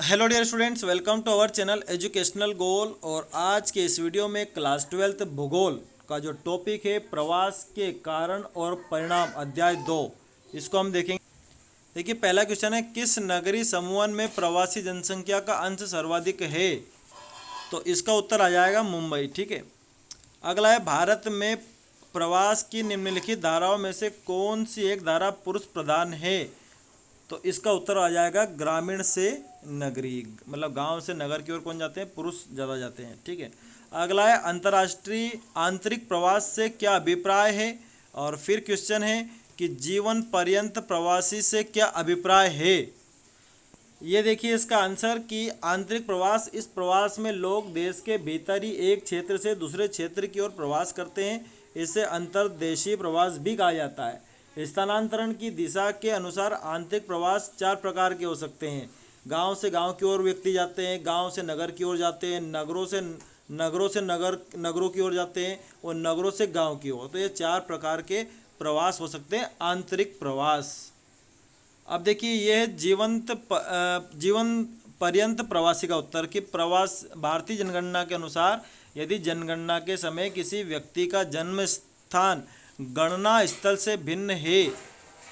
Hello dear students, welcome to our channel educational goal. और आज के इस वीडियो में क्लास 12th भूगोल का जो टॉपिक है प्रवास के कारण और परिणाम अध्याय 2, इसको हम देखेंगे। देखिए, पहला क्वेश्चन है, किस नगरीय समूह में प्रवासी जनसंख्या का अंश सर्वाधिक है? तो इसका उत्तर आ जाएगा मुंबई। ठीक है। अगला है, भारत में प्रवास की निम्नलिखित धाराओं में से कौन सी एक धारा पुरुष प्रधान है? तो इसका उत्तर आ जाएगा ग्रामीण से नगरी, मतलब गांव से नगर की ओर कौन जाते हैं? पुरुष ज़्यादा जाते हैं। ठीक है। अगला है, अंतर्राष्ट्रीय आंतरिक प्रवास से क्या अभिप्राय है? और फिर क्वेश्चन है कि जीवन पर्यंत प्रवासी से क्या अभिप्राय है? ये देखिए इसका आंसर कि आंतरिक प्रवास, इस प्रवास में लोग देश के भीतर ही एक क्षेत्र से दूसरे क्षेत्र की ओर प्रवास करते हैं। इसे अंतर्देशीय प्रवास भी कहा जाता है। स्थानांतरण की दिशा के अनुसार आंतरिक प्रवास 4 प्रकार के हो सकते हैं। गांव से गांव की ओर व्यक्ति जाते हैं, गांव से नगर की ओर जाते हैं, नगरों से नगरों की ओर जाते हैं, और नगरों से गांव की ओर। तो ये 4 प्रकार के प्रवास हो सकते हैं, आंतरिक प्रवास। अब देखिए, यह है जीवन पर्यंत प्रवासी का उत्तर कि प्रवास भारतीय जनगणना के अनुसार यदि जनगणना के समय किसी व्यक्ति का जन्म स्थान गणना स्थल से भिन्न है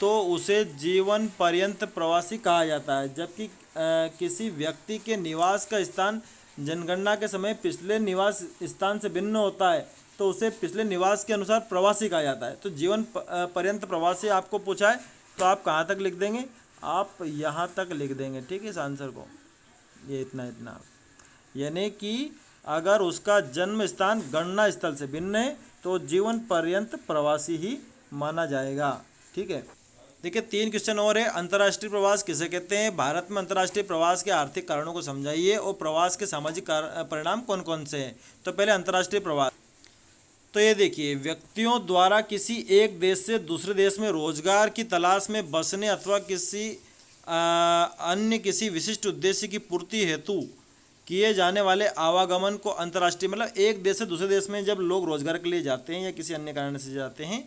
तो उसे जीवन पर्यंत प्रवासी कहा जाता है। जबकि किसी व्यक्ति के निवास का स्थान जनगणना के समय पिछले निवास स्थान से भिन्न होता है तो उसे पिछले निवास के अनुसार प्रवासी कहा जाता है। तो जीवन पर्यंत प्रवासी आपको पूछा है तो आप कहाँ तक लिख देंगे? आप यहाँ तक लिख देंगे। ठीक है, इस आंसर को, ये इतना यानी कि अगर उसका जन्म स्थान गणना स्थल से भिन्न है तो जीवन पर्यंत प्रवासी ही माना जाएगा। ठीक है। देखिए, 3 क्वेश्चन और है। अंतर्राष्ट्रीय प्रवास किसे कहते हैं? भारत में अंतर्राष्ट्रीय प्रवास के आर्थिक कारणों को समझाइए और प्रवास के सामाजिक परिणाम कौन कौन से हैं? तो पहले अंतर्राष्ट्रीय प्रवास, तो ये देखिए, व्यक्तियों द्वारा किसी एक देश से दूसरे देश में रोजगार की तलाश में बसने अथवा किसी अन्य किसी विशिष्ट उद्देश्य की पूर्ति हेतु किए जाने वाले आवागमन को अंतर्राष्ट्रीय, मतलब एक देश से दूसरे देश में जब लोग रोजगार के लिए जाते हैं या किसी अन्य कारण से जाते हैं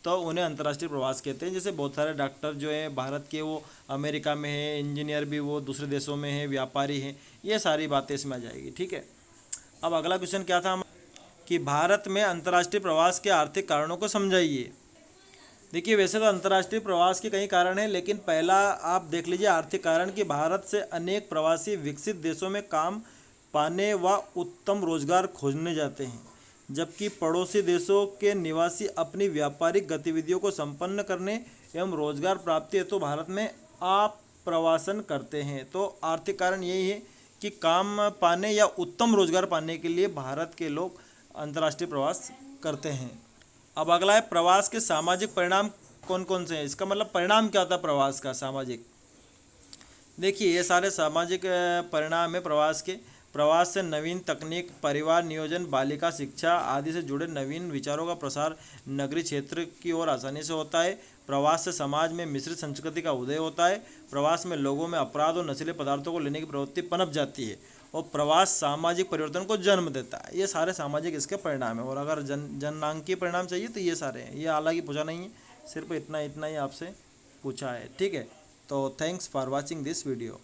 तो उन्हें अंतर्राष्ट्रीय प्रवास कहते हैं। जैसे बहुत सारे डॉक्टर जो हैं भारत के, वो अमेरिका में हैं, इंजीनियर भी वो दूसरे देशों में हैं, व्यापारी हैं, ये सारी बातें इसमें आ जाएगी। ठीक है। अब अगला क्वेश्चन क्या था कि भारत में अंतर्राष्ट्रीय प्रवास के आर्थिक कारणों को समझाइए। देखिए, वैसे तो अंतर्राष्ट्रीय प्रवास के कई कारण हैं, लेकिन पहला आप देख लीजिए आर्थिक कारण कि भारत से अनेक प्रवासी विकसित देशों में काम पाने व उत्तम रोजगार खोजने जाते हैं, जबकि पड़ोसी देशों के निवासी अपनी व्यापारिक गतिविधियों को संपन्न करने एवं रोजगार प्राप्ति हेतु भारत में आप्रवासन करते हैं। तो आर्थिक कारण यही है कि काम पाने या उत्तम रोजगार पाने के लिए भारत के लोग अंतर्राष्ट्रीय प्रवास करते हैं। अब अगला है, प्रवास के सामाजिक परिणाम कौन कौन से हैं? इसका मतलब परिणाम क्या होता है प्रवास का सामाजिक? देखिए, ये सारे सामाजिक परिणाम है प्रवास के। प्रवास से नवीन तकनीक, परिवार नियोजन, बालिका शिक्षा आदि से जुड़े नवीन विचारों का प्रसार नगरीय क्षेत्र की ओर आसानी से होता है। प्रवास से समाज में मिश्रित संस्कृति का उदय होता है। प्रवास में लोगों में अपराध और नशीले पदार्थों को लेने की प्रवृत्ति पनप जाती है और प्रवास सामाजिक परिवर्तन को जन्म देता है। ये सारे सामाजिक इसके परिणाम है। और अगर जनांकीय परिणाम चाहिए तो ये सारे हैं, ये हालांकि पूछा नहीं है, सिर्फ इतना ही आपसे पूछा है। ठीक है। तो thanks for watching this video.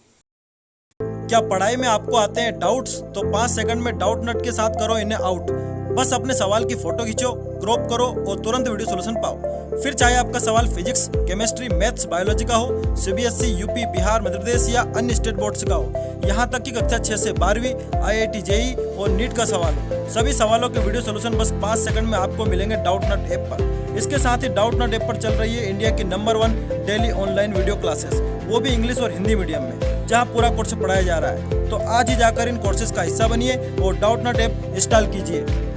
क्या पढ़ाई में आपको आते हैं डाउट्स? तो 5 सेकंड में डाउट नट के साथ करो इन्हें आउट। बस अपने सवाल की फोटो खींचो, क्रॉप करो और तुरंत वीडियो सॉल्यूशन पाओ। फिर चाहे आपका सवाल फिजिक्स, केमिस्ट्री, मैथ्स, बायोलॉजी का हो, सीबीएसई, यूपी, बिहार, मध्य प्रदेश या अन्य स्टेट बोर्ड से का हो, यहाँ तक कि कक्षा 6 से 12वीं, IIT, JEE और नीट का सवाल हो, सभी सवालों के वीडियो सॉल्यूशन बस 5 सेकंड में आपको मिलेंगे डाउट नट ऐप पर। इसके साथ ही डाउट नट ऐप पर चल रही है इंडिया की number 1 daily online video classes, वो भी इंग्लिश और हिंदी मीडियम में, जहाँ पूरा कोर्स पढ़ाया जा रहा है। तो आज ही जाकर इन कोर्सेज का हिस्सा बनिए और डाउट नट ऐप इंस्टॉल कीजिए।